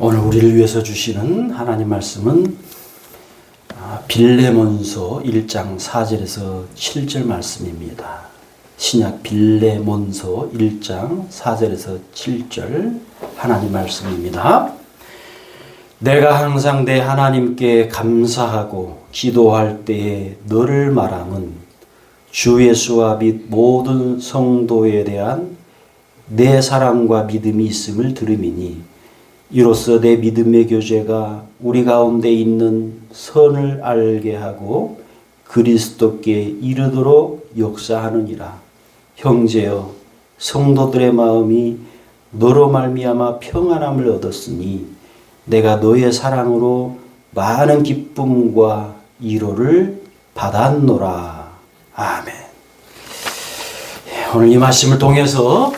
오늘 우리를 위해서 주시는 하나님 말씀은 빌레몬서 1장 4절에서 7절 말씀입니다. 신약 빌레몬서 1장 4절에서 7절 하나님 말씀입니다. 내가 항상 내 하나님께 감사하고 기도할 때에 너를 말함은 주 예수와 및 모든 성도에 대한 내 사랑과 믿음이 있음을 들음이니 이로써 내 믿음의 교제가 우리 가운데 있는 선을 알게 하고 그리스도께 이르도록 역사하느니라. 형제여, 성도들의 마음이 너로 말미암아 평안함을 얻었으니 내가 너의 사랑으로 많은 기쁨과 위로를 받았노라. 아멘. 오늘 이 말씀을 통해서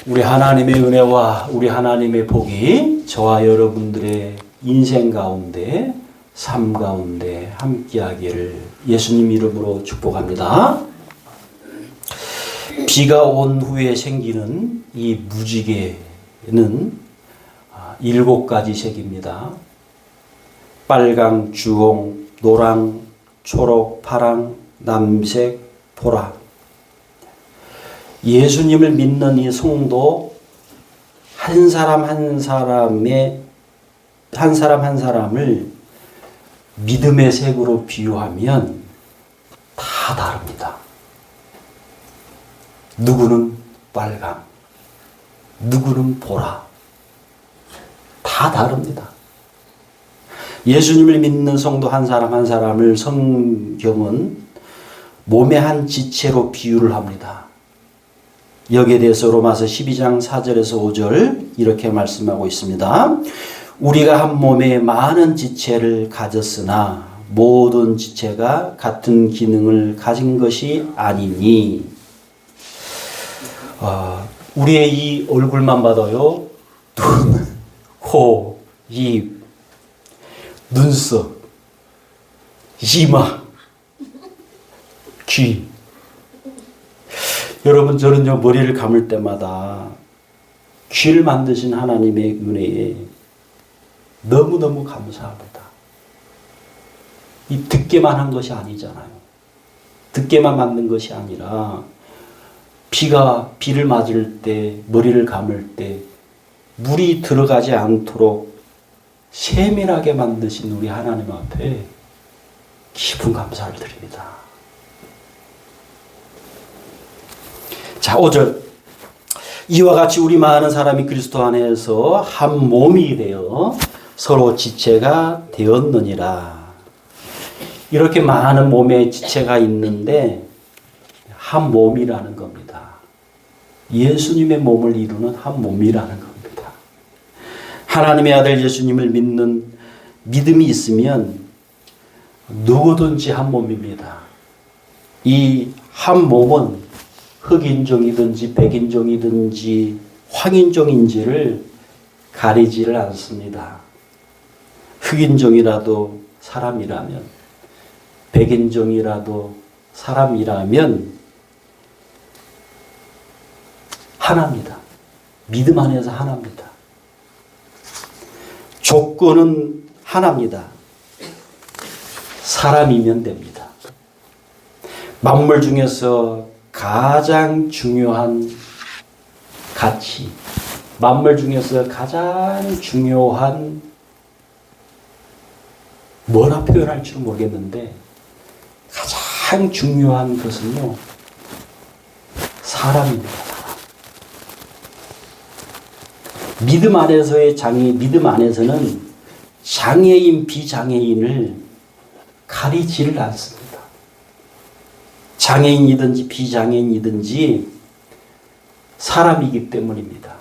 우리 하나님의 은혜와 우리 하나님의 복이 저와 여러분들의 인생 가운데, 삶 가운데 함께하기를 예수님 이름으로 축복합니다. 비가 온 후에 생기는 이 무지개는 7가지 색입니다. 빨강, 주홍, 노랑, 초록, 파랑, 남색, 보라. 예수님을 믿는 이 성도 한 사람 한 사람을 믿음의 색으로 비유하면 다 다릅니다. 누구는 빨강, 누구는 보라. 다 다릅니다. 예수님을 믿는 성도 한 사람 한 사람을 성경은 몸의 한 지체로 비유를 합니다. 여기에 대해서 로마서 12장 4절에서 5절 이렇게 말씀하고 있습니다. 우리가 한 몸에 많은 지체를 가졌으나 모든 지체가 같은 기능을 가진 것이 아니니 우리의 이 얼굴만 봐도요, 눈, 코, 입, 눈썹, 이마, 귀. 여러분, 저는요, 머리를 감을 때마다 귀를 만드신 하나님의 은혜에 너무너무 감사합니다. 이 듣게만 한 것이 아니잖아요. 듣게만 만든 것이 아니라 비를 맞을 때, 머리를 감을 때 물이 들어가지 않도록 세밀하게 만드신 우리 하나님 앞에 깊은 감사를 드립니다. 자, 5절. 이와 같이 우리 많은 사람이 그리스도 안에서 한 몸이 되어 서로 지체가 되었느니라. 이렇게 많은 몸에 지체가 있는데 한 몸이라는 겁니다. 예수님의 몸을 이루는 한 몸이라는 겁니다. 하나님의 아들 예수님을 믿는 믿음이 있으면 누구든지 한 몸입니다. 이 한 몸은 흑인종이든지 백인종이든지 황인종인지를 가리지를 않습니다. 흑인종이라도 사람이라면, 백인종이라도 사람이라면 하나입니다. 믿음 안에서 하나입니다. 조건은 하나입니다. 사람이면 됩니다. 만물 중에서 가장 중요한 가치, 만물 중에서 가장 중요한 뭐라 표현할지 모르겠는데 가장 중요한 것은요, 사람입니다. 믿음 안에서의 믿음 안에서는 장애인, 비장애인을 가리지를 않습니다. 장애인이든지 비장애인이든지 사람이기 때문입니다.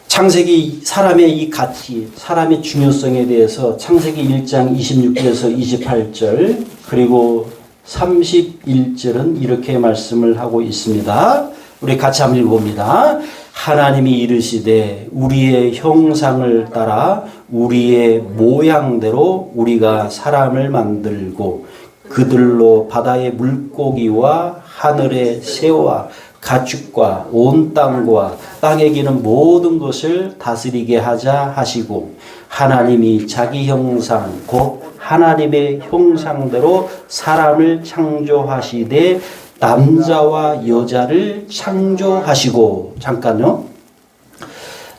창세기 사람의 이 가치, 사람의 중요성에 대해서 창세기 1장 26절에서 28절 그리고 31절은 이렇게 말씀을 하고 있습니다. 우리 같이 한번 읽어봅니다. 하나님이 이르시되 우리의 형상을 따라 우리의 모양대로 우리가 사람을 만들고 그들로 바다의 물고기와 하늘의 새와 가축과 온 땅과 땅에 기는 모든 것을 다스리게 하자 하시고 하나님이 자기 형상 곧 하나님의 형상대로 사람을 창조하시되 남자와 여자를 창조하시고. 잠깐요.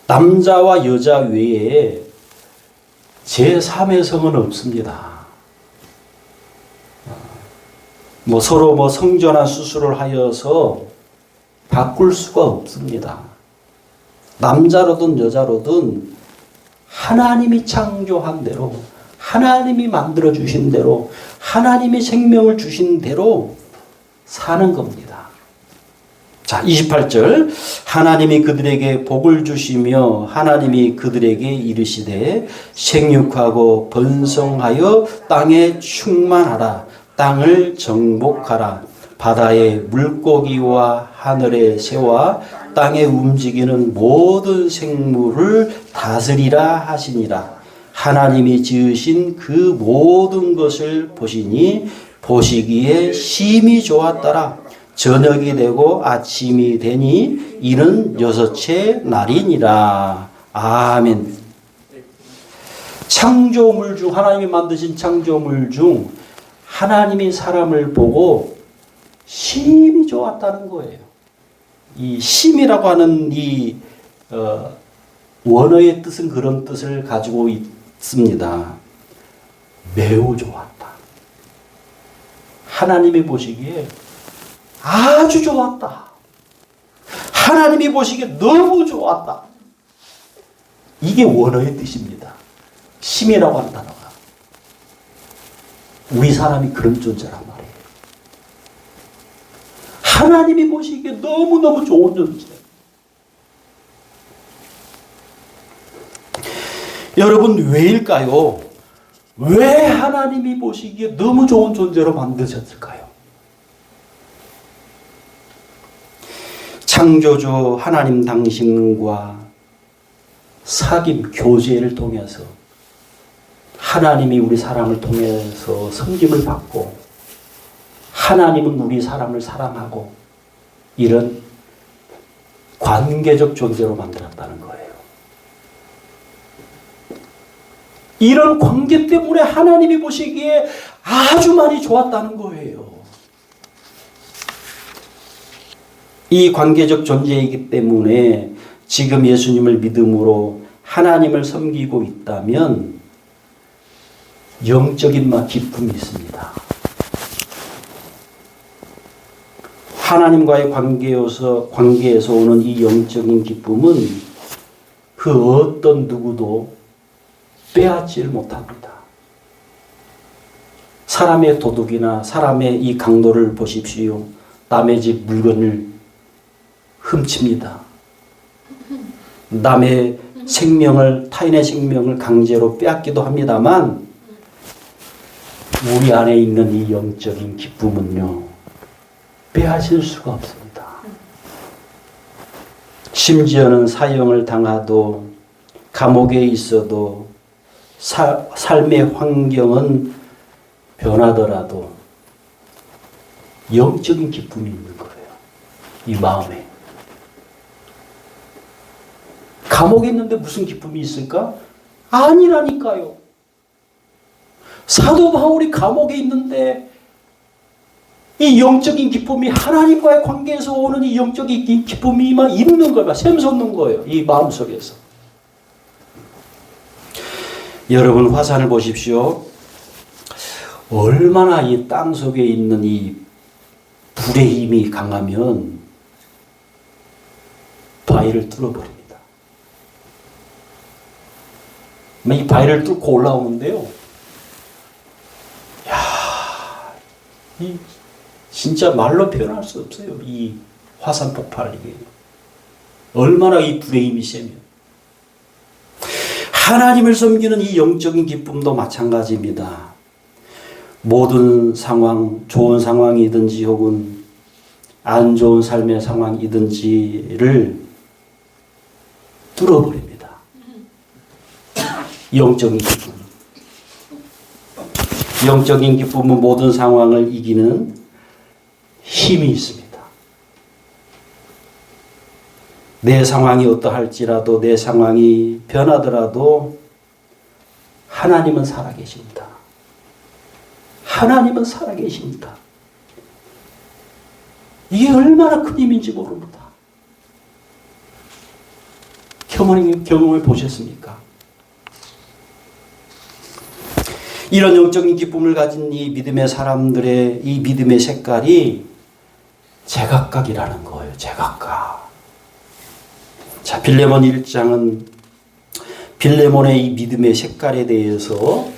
남자와 여자 외에 제3의 성은 없습니다. 서로 성전환 수술을 하여서 바꿀 수가 없습니다. 남자로든 여자로든 하나님이 창조한 대로, 하나님이 만들어 주신 대로, 하나님이 생명을 주신 대로 사는 겁니다. 자, 28절. 하나님이 그들에게 복을 주시며 하나님이 그들에게 이르시되 생육하고 번성하여 땅에 충만하라. 땅을 정복하라. 바다의 물고기와 하늘의 새와 땅에 움직이는 모든 생물을 다스리라 하시니라. 하나님이 지으신 그 모든 것을 보시니 보시기에 심히 좋았더라. 저녁이 되고 아침이 되니 이는 여섯째 날이니라. 아멘. 창조물 중, 하나님이 만드신 창조물 중 하나님이 사람을 보고 심히 좋았다는 거예요. 이 심이라고 하는 이 원어의 뜻은 그런 뜻을 가지고 있습니다. 매우 좋았다. 하나님이 보시기에 아주 좋았다. 하나님이 보시기에 너무 좋았다. 이게 원어의 뜻입니다. 심이라고 하는 단어가. 우리 사람이 그런 존재란 말이에요. 하나님이 보시기에 너무너무 좋은 존재. 여러분, 왜일까요? 왜 하나님이 보시기에 너무 좋은 존재로 만드셨을까요? 창조주 하나님 당신과 사귐, 교제를 통해서 하나님이 우리 사람을 통해서 섬김을 받고 하나님은 우리 사람을 사랑하고 이런 관계적 존재로 만들었다는 거예요. 이런 관계 때문에 하나님이 보시기에 아주 많이 좋았다는 거예요. 이 관계적 존재이기 때문에 지금 예수님을 믿음으로 하나님을 섬기고 있다면 영적인 기쁨이 있습니다. 하나님과의 관계에서 오는 이 영적인 기쁨은 그 어떤 누구도 빼앗지를 못합니다. 사람의 도둑이나 사람의 이 강도를 보십시오. 남의 집 물건을 훔칩니다. 남의 생명을, 타인의 생명을 강제로 빼앗기도 합니다만 우리 안에 있는 이 영적인 기쁨은요, 빼앗을 수가 없습니다. 심지어는 사형을 당하도 감옥에 있어도 삶의 환경은 변하더라도 영적인 기쁨이 있는 거예요. 이 마음에. 감옥에 있는데 무슨 기쁨이 있을까? 아니라니까요. 사도 바울이 감옥에 있는데 이 영적인 기쁨이, 하나님과의 관계에서 오는 이 영적인 기쁨이 막 있는 거예요. 샘솟는 거예요. 이 마음속에서. 여러분, 화산을 보십시오. 얼마나 이 땅 속에 있는 이 불의 힘이 강하면 바위를 뚫어버립니다. 이 바위를 뚫고 올라오는데요. 진짜 말로 표현할 수 없어요. 이 화산 폭발이. 얼마나 이 불의 힘이 세면. 하나님을 섬기는 이 영적인 기쁨도 마찬가지입니다. 모든 상황, 좋은 상황이든지 혹은 안 좋은 삶의 상황이든지를 뚫어버립니다. 영적인 기쁨. 영적인 기쁨은 모든 상황을 이기는 힘이 있습니다. 내 상황이 어떠할지라도, 내 상황이 변하더라도 하나님은 살아계십니다. 하나님은 살아계십니다. 이게 얼마나 큰 힘인지 모릅니다. 경험해 보셨습니까? 이런 영적인 기쁨을 가진 이 믿음의 사람들의 이 믿음의 색깔이 제각각이라는 거예요. 제각각. 자, 빌레몬 1장은 빌레몬의 이 믿음의 색깔에 대해서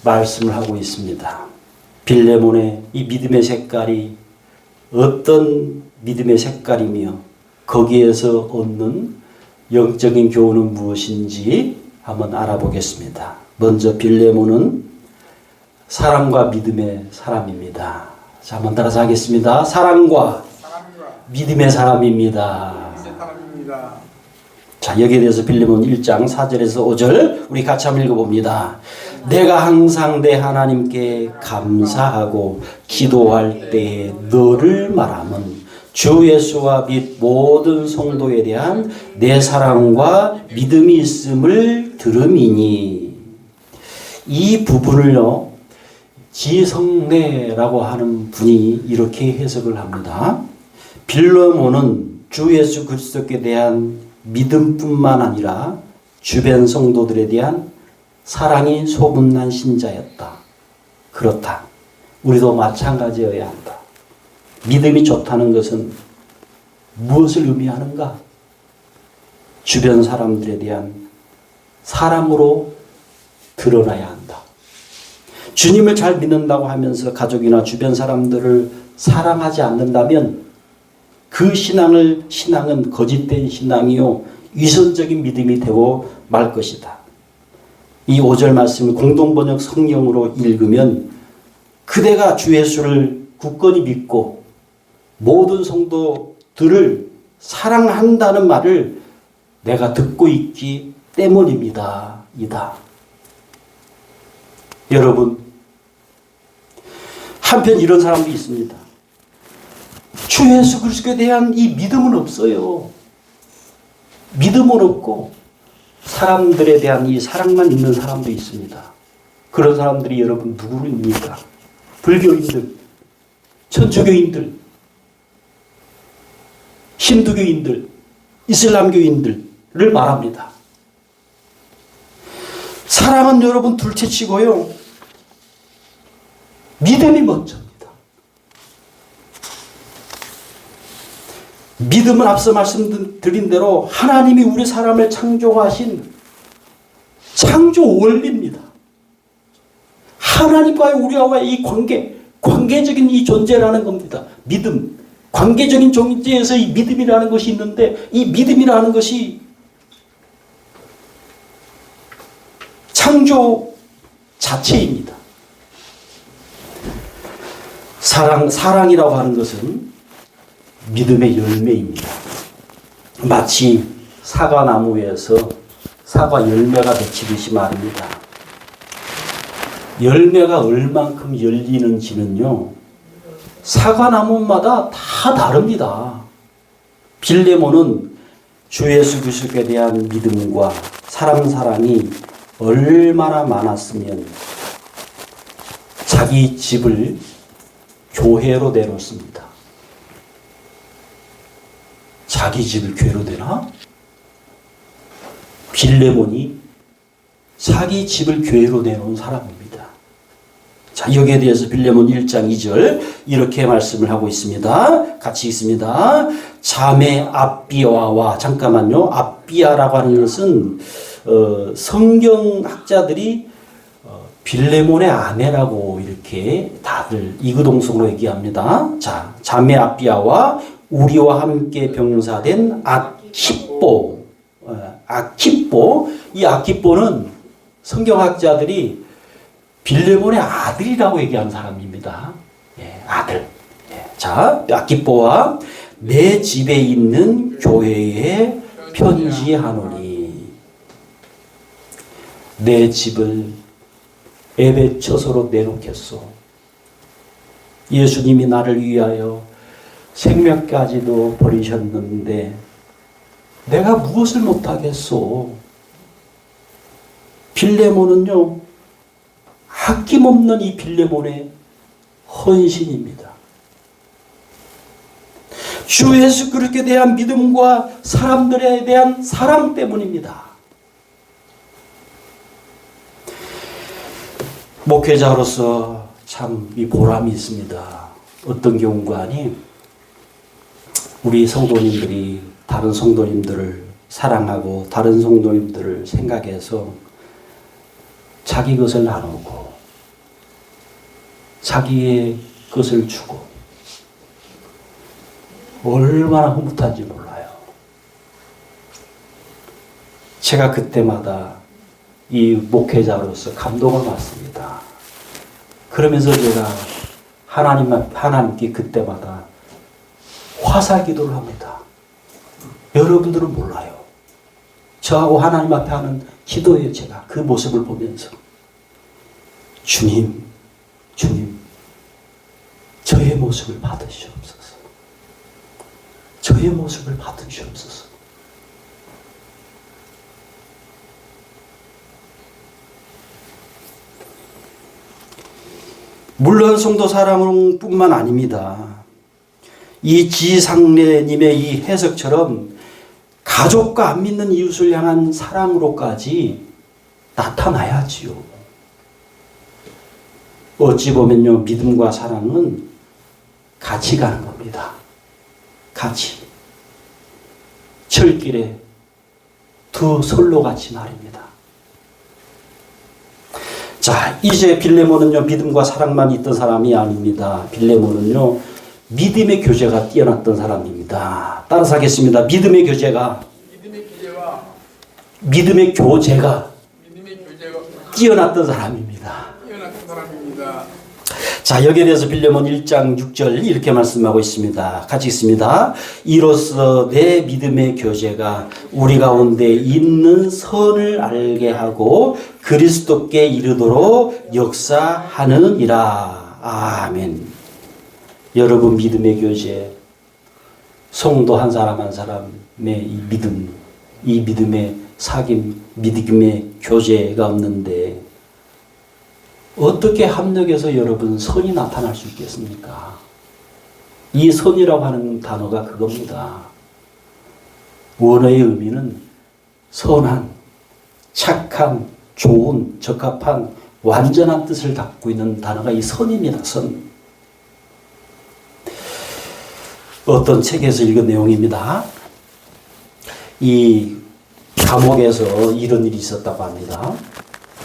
말씀을 하고 있습니다. 빌레몬의 이 믿음의 색깔이 어떤 믿음의 색깔이며 거기에서 얻는 영적인 교훈은 무엇인지 한번 알아보겠습니다. 먼저 빌레몬은 사랑과 믿음의 사람입니다. 자, 한번 따라서 하겠습니다. 사랑과 믿음의 사람입니다. 자, 여기에 대해서 빌레몬 1장 4절에서 5절 우리 같이 한번 읽어봅니다. 내가 항상 내 하나님께 감사하고 기도할 때에 너를 말함은 주 예수와 및 모든 성도에 대한 내 사랑과 믿음이 있음을 들음이니. 이 부분을요, 지성내라고 하는 분이 이렇게 해석을 합니다. 빌레몬은 주 예수 그리스도께 대한 믿음뿐만 아니라 주변 성도들에 대한 사랑이 소문난 신자였다. 그렇다. 우리도 마찬가지여야 한다. 믿음이 좋다는 것은 무엇을 의미하는가? 주변 사람들에 대한 사랑으로 드러나야 한다. 주님을 잘 믿는다고 하면서 가족이나 주변 사람들을 사랑하지 않는다면 그 신앙은 거짓된 신앙이요 위선적인 믿음이 되고 말 것이다. 이 5절 말씀을 공동번역 성경으로 읽으면 그대가 주 예수를 굳건히 믿고 모든 성도들을 사랑한다는 말을 내가 듣고 있기 때문입니다. 이다. 여러분, 한편 이런 사람도 있습니다. 주 예수 그리스도에 대한 이 믿음은 없어요. 믿음은 없고 사람들에 대한 이 사랑만 있는 사람도 있습니다. 그런 사람들이 여러분 누구입니까? 불교인들, 천주교인들, 힌두교인들, 이슬람교인들을 말합니다. 사랑은 여러분 둘째치고요, 믿음이 먼저입니다. 믿음은 앞서 말씀드린 대로 하나님이 우리 사람을 창조하신 창조 원리입니다. 하나님과의 우리와의 이 관계적인 이 존재라는 겁니다. 믿음. 관계적인 존재에서 이 믿음이라는 것이 있는데 이 믿음이라는 것이 창조 자체입니다. 사랑이라고 하는 것은 믿음의 열매입니다. 마치 사과나무에서 사과 열매가 맺히듯이 말입니다. 열매가 얼만큼 열리는지는요, 사과나무마다 다 다릅니다. 빌레몬은 주 예수 그리스도에 대한 믿음과 사람 사랑이 얼마나 많았으면 자기 집을 교회로 내놓습니다. 자기 집을 교회로 내나? 빌레몬이 자기 집을 교회로 내놓은 사람입니다. 자, 여기에 대해서 빌레몬 1장 2절 이렇게 말씀을 하고 있습니다. 같이 읽습니다. 자매 아비아와, 잠깐만요. 아비아라고 하는 것은 성경학자들이 빌레몬의 아내라고 이렇게 다들 이구동성으로 얘기합니다. 자, 자매 아비아와 우리와 함께 병사된 아키뽀. 이 아키뽀는 성경학자들이 빌레몬의 아들이라고 얘기하는 사람입니다. 예, 아들. 예. 자, 아키뽀와 내 집에 있는 교회에 편지하노니. 내 집을 예배처소로 내놓겠소. 예수님이 나를 위하여 생명까지도 버리셨는데 내가 무엇을 못하겠소? 빌레몬은요, 아낌없는 이 빌레몬의 헌신입니다. 주 예수 그리스도에 대한 믿음과 사람들에 대한 사랑 때문입니다. 목회자로서 참 이 보람이 있습니다. 어떤 경우가 아니, 우리 성도님들이 다른 성도님들을 사랑하고 다른 성도님들을 생각해서 자기 것을 나누고 자기의 것을 주고 얼마나 흐뭇한지 몰라요. 제가 그때마다 이 목회자로서 감동을 받습니다. 그러면서 제가 하나님께 그때마다 화살 기도를 합니다. 여러분들은 몰라요. 저하고 하나님 앞에 하는 기도예요. 제가 그 모습을 보면서 주님, 저의 모습을 받으시옵소서. 저의 모습을 받으시옵소서. 물론 성도 사랑뿐만 아닙니다. 이 지상래님의 이 해석처럼 가족과 안 믿는 이웃을 향한 사랑으로까지 나타나야지요. 어찌 보면요, 믿음과 사랑은 같이 가는 겁니다. 같이. 철길에 두 솔로같이 말입니다. 자, 이제 빌레몬은요, 믿음과 사랑만 있던 사람이 아닙니다. 빌레몬은요, 믿음의 교제가 뛰어났던 사람입니다. 따라서 하겠습니다. 믿음의 교제가 뛰어났던 사람입니다. 자, 여기에 대해서 빌레몬 1장 6절 이렇게 말씀하고 있습니다. 같이 읽습니다. 이로써 내 믿음의 교제가 우리 가운데 있는 선을 알게 하고 그리스도께 이르도록 역사하느니라. 아멘. 여러분, 믿음의 교제, 성도 한 사람 한 사람의 이 믿음, 이 믿음의 사귐, 믿음의 교제가 없는데 어떻게 합력해서 여러분 선이 나타날 수 있겠습니까? 이 선이라고 하는 단어가 그겁니다. 원어의 의미는 선한, 착한, 좋은, 적합한, 완전한 뜻을 담고 있는 단어가 이 선입니다. 선. 어떤 책에서 읽은 내용입니다. 이 감옥에서 이런 일이 있었다고 합니다.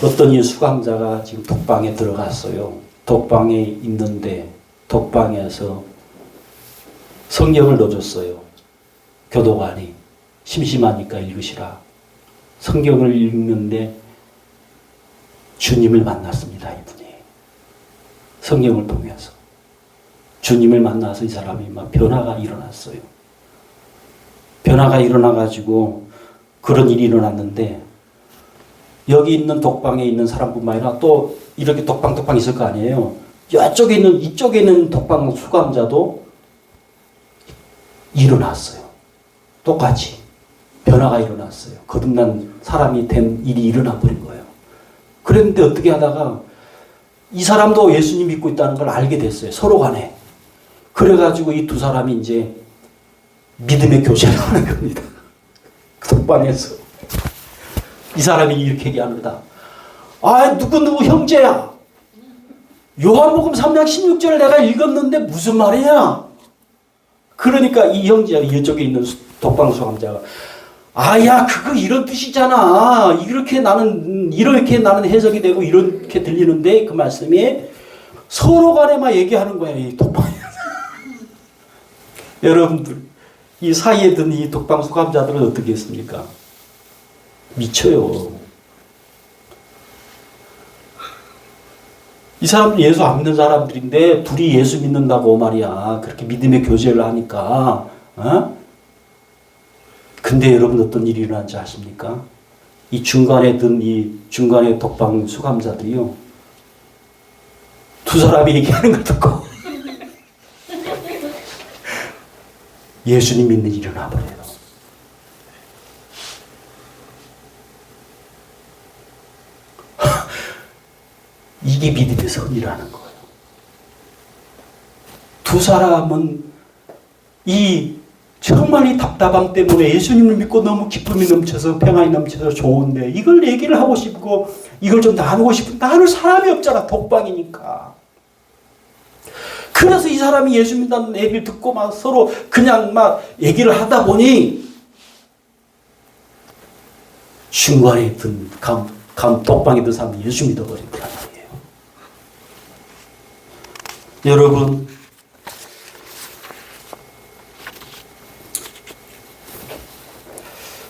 어떤 이 수감자가 지금 독방에 들어갔어요. 독방에 있는데 독방에서 성경을 넣어줬어요. 교도관이 심심하니까 읽으시라. 성경을 읽는데 주님을 만났습니다. 이분이. 성경을 통해서. 주님을 만나서 이 사람이 막 변화가 일어났어요. 변화가 일어나가지고 그런 일이 일어났는데 여기 있는 독방에 있는 사람뿐만 아니라 또 이렇게 독방 있을 거 아니에요. 이쪽에 있는 독방 수감자도 일어났어요. 똑같이 변화가 일어났어요. 거듭난 사람이 된 일이 일어나 버린 거예요. 그랬는데 어떻게 하다가 이 사람도 예수님 믿고 있다는 걸 알게 됐어요. 서로 간에. 그래가지고 이 두 사람이 이제 믿음의 교제를 하는 겁니다. 독방에서. 이 사람이 이렇게 얘기합니다. 아, 누구 형제야. 요한복음 3장 16절을 내가 읽었는데 무슨 말이야? 그러니까 이 형제가 이쪽에 있는 독방 수감자가 야, 그거 이런 뜻이잖아. 이렇게 나는 해석이 되고 이렇게 들리는데 그 말씀이 서로 간에 막 얘기하는 거야, 이 독방에서. 여러분들, 이 사이에 든 이 독방 수감자들은 어떻게 했습니까? 미쳐요. 이 사람들 예수 안 믿는 사람들인데 둘이 예수 믿는다고 말이야. 그렇게 믿음의 교제를 하니까. 근데 여러분 어떤 일이 일어난지 아십니까? 이 중간에 독방 수감자들이요. 두 사람이 얘기하는 걸 듣고 예수님 믿는 일이 일어나 버려요. 이게 믿음의 선이라는 거예요. 두 사람은 정말 이 답답함 때문에 예수님을 믿고 너무 기쁨이 넘쳐서 평안이 넘쳐서 좋은데 이걸 얘기를 하고 싶고 이걸 좀 나누고 싶은 나눌 사람이 없잖아. 독방이니까. 그래서 이 사람이 예수 믿는다는 얘기를 듣고 막 서로 그냥 막 얘기를 하다 보니 중간에 있던 독방에 있던 사람이 예수 믿어버린 거란 말이에요. 여러분,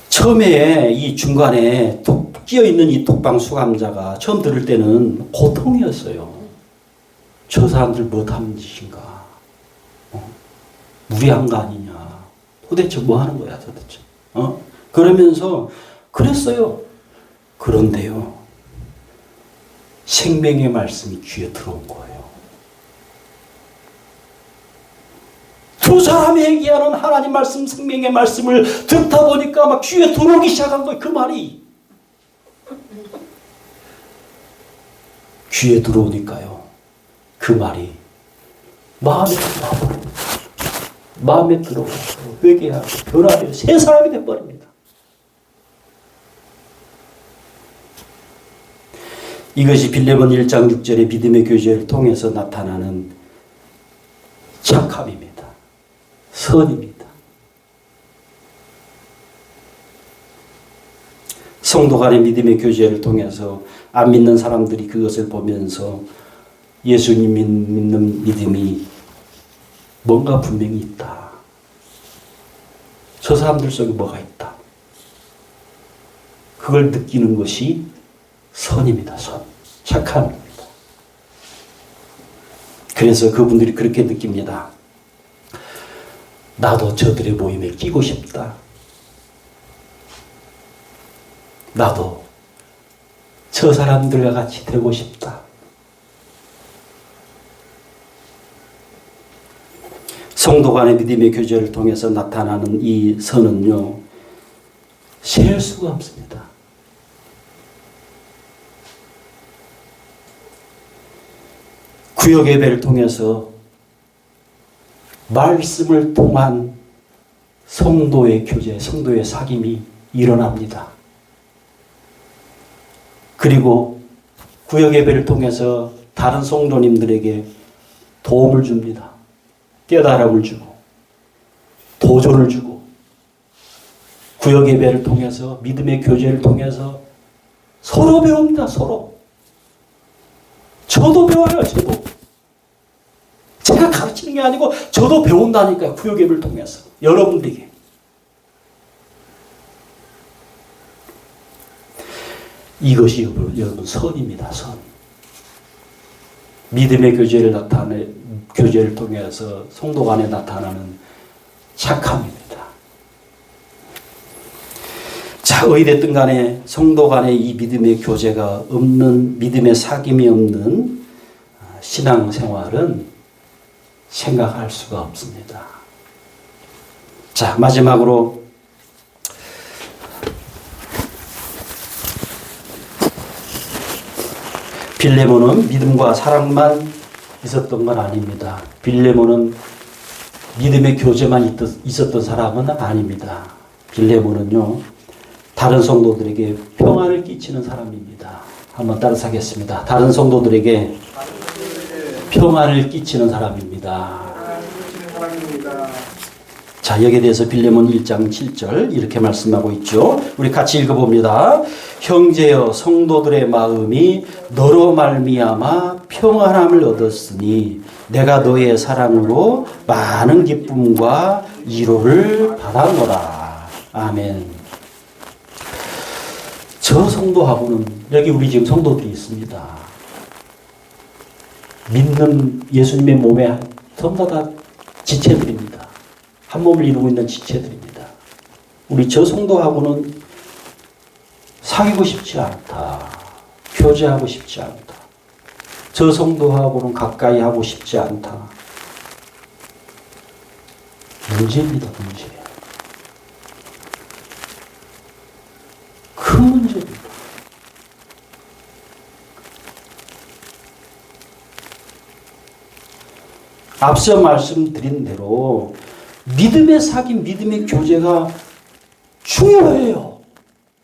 처음에 이 중간에 끼어있는 이 독방 수감자가 처음 들을 때는 고통이었어요. 저 사람들 못하는 짓인가? 무리한 거 아니냐? 도대체 뭐 하는 거야 도대체? 그러면서 그랬어요. 그런데요. 생명의 말씀이 귀에 들어온 거예요. 두 사람이 얘기하는 하나님 말씀, 생명의 말씀을 듣다 보니까 막 귀에 들어오기 시작한 거예요. 그 말이. 귀에 들어오니까요. 그 말이 마음에 들어오고 회개하고 변화되어 새 사람이 되어버립니다. 이것이 빌레몬 1장 6절의 믿음의 교제를 통해서 나타나는 착함입니다. 선입니다. 성도 간의 믿음의 교제를 통해서 안 믿는 사람들이 그것을 보면서 예수님 믿는 믿음이 뭔가 분명히 있다. 저 사람들 속에 뭐가 있다. 그걸 느끼는 것이 선입니다. 선. 착함입니다. 그래서 그분들이 그렇게 느낍니다. 나도 저들의 모임에 끼고 싶다. 나도 저 사람들과 같이 되고 싶다. 성도 간의 믿음의 교제를 통해서 나타나는 이 선은요, 셀 수가 없습니다. 구역 예배를 통해서 말씀을 통한 성도의 교제, 성도의 사귐이 일어납니다. 그리고 구역 예배를 통해서 다른 성도님들에게 도움을 줍니다. 깨달음을 주고 도전을 주고 구역 예배를 통해서 믿음의 교제를 통해서 서로 배웁니다. 서로. 저도 배워요. 저도. 제가 가르치는 게 아니고 저도 배운다니까요. 구역 예배를 통해서. 여러분들에게. 이것이 여러분 선입니다. 선. 믿음의 교제를 통해서 성도 간에 나타나는 착함입니다. 자, 어디됐든 간에 성도 간에 이 믿음의 교제가 없는, 믿음의 사귐이 없는 신앙생활은 생각할 수가 없습니다. 자, 마지막으로 빌레몬은 믿음과 사랑만 있었던 건 아닙니다. 빌레몬은 믿음의 교제만 있었던 사람은 아닙니다. 빌레몬은요, 다른 성도들에게 평안을 끼치는 사람입니다. 한번 따라서 하겠습니다. 다른 성도들에게 평안을 끼치는 사람입니다. 자, 여기에 대해서 빌레몬 1장 7절 이렇게 말씀하고 있죠. 우리 같이 읽어봅니다. 형제여, 성도들의 마음이 너로 말미암아 평안함을 얻었으니 내가 너의 사랑으로 많은 기쁨과 위로를 받았노라. 아멘. 저 성도하고는, 여기 우리 지금 성도들이 있습니다. 믿는 예수님의 몸에 전부 다 지체들입니다. 한 몸을 이루고 있는 지체들입니다. 우리 저 성도하고는 사귀고 싶지 않다. 교제하고 싶지 않다. 저 성도하고는 가까이 하고 싶지 않다. 문제입니다. 문제. 큰 문제입니다. 앞서 말씀드린 대로 믿음의 사귐, 믿음의 교제가 중요해요.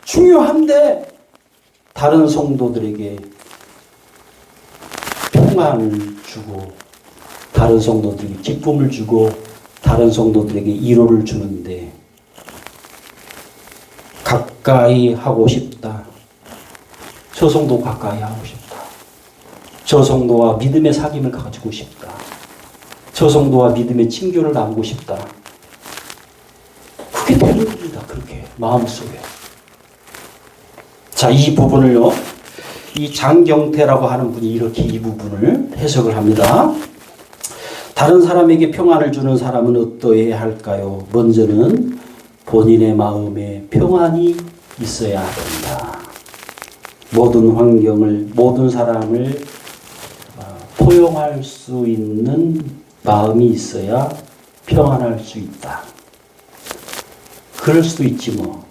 중요한데 다른 성도들에게 평안을 주고 다른 성도들에게 기쁨을 주고 다른 성도들에게 위로를 주는데 가까이 하고 싶다. 저 성도 가까이 하고 싶다. 저 성도와 믿음의 사귐을 가지고 싶다. 저 성도와 믿음의 친교를 나누고 싶다. 그게 되는 겁니다. 그렇게 마음속에. 자, 이 부분을요. 이 장경태라고 하는 분이 이렇게 이 부분을 해석을 합니다. 다른 사람에게 평안을 주는 사람은 어떠해야 할까요? 먼저는 본인의 마음에 평안이 있어야 된다. 모든 환경을, 모든 사람을 포용할 수 있는 마음이 있어야 평안할 수 있다. 그럴 수도 있지 뭐.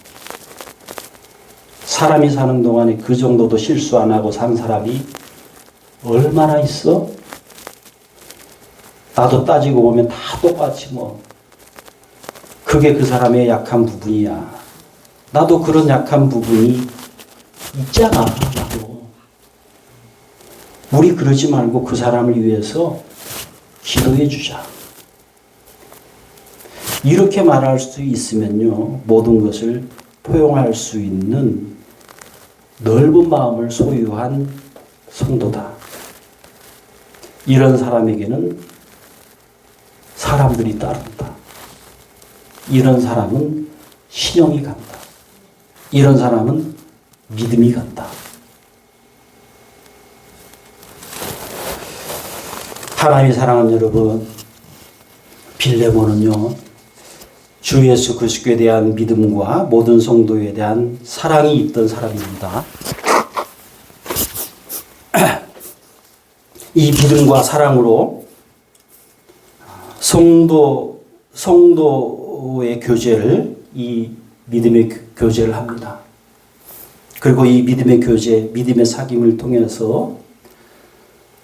사람이 사는 동안에 그 정도도 실수 안 하고 산 사람이 얼마나 있어? 나도 따지고 보면 다 똑같이 뭐. 그게 그 사람의 약한 부분이야. 나도 그런 약한 부분이 있잖아. 나도. 우리 그러지 말고 그 사람을 위해서 기도해 주자. 이렇게 말할 수 있으면요. 모든 것을 포용할 수 있는 넓은 마음을 소유한 성도다. 이런 사람에게는 사람들이 따른다. 이런 사람은 신용이 간다. 이런 사람은 믿음이 간다. 하나님이 사랑하는 여러분, 빌레몬은요, 주 예수 그리스도에 대한 믿음과 모든 성도에 대한 사랑이 있던 사람입니다. 이 믿음과 사랑으로 성도의 교제를, 이 믿음의 교제를 합니다. 그리고 이 믿음의 교제, 믿음의 사귐을 통해서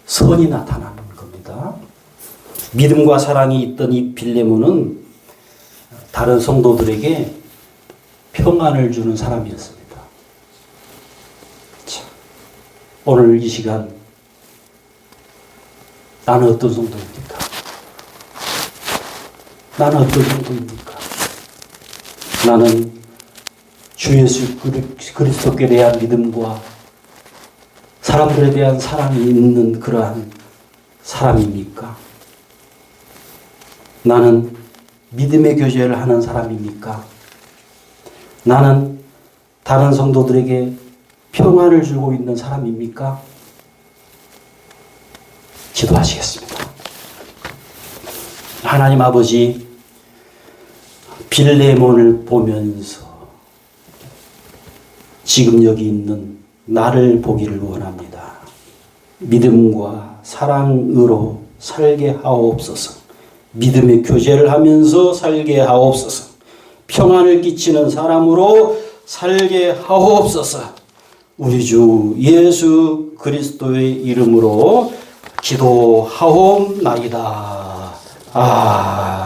선이 나타나는 겁니다. 믿음과 사랑이 있던 이 빌레몬은 다른 성도들에게 평안을 주는 사람이었습니다. 자, 오늘 이 시간 나는 어떤 성도입니까? 나는 어떤 성도입니까? 나는 주 예수 그리스도께 대한 믿음과 사람들에 대한 사랑이 있는 그러한 사람입니까? 나는 믿음의 교제를 하는 사람입니까? 나는 다른 성도들에게 평안을 주고 있는 사람입니까? 기도하시겠습니다. 하나님 아버지, 빌레몬을 보면서 지금 여기 있는 나를 보기를 원합니다. 믿음과 사랑으로 살게 하옵소서. 믿음의 교제를 하면서 살게 하옵소서. 평안을 끼치는 사람으로 살게 하옵소서. 우리 주 예수 그리스도의 이름으로 기도하옵나이다.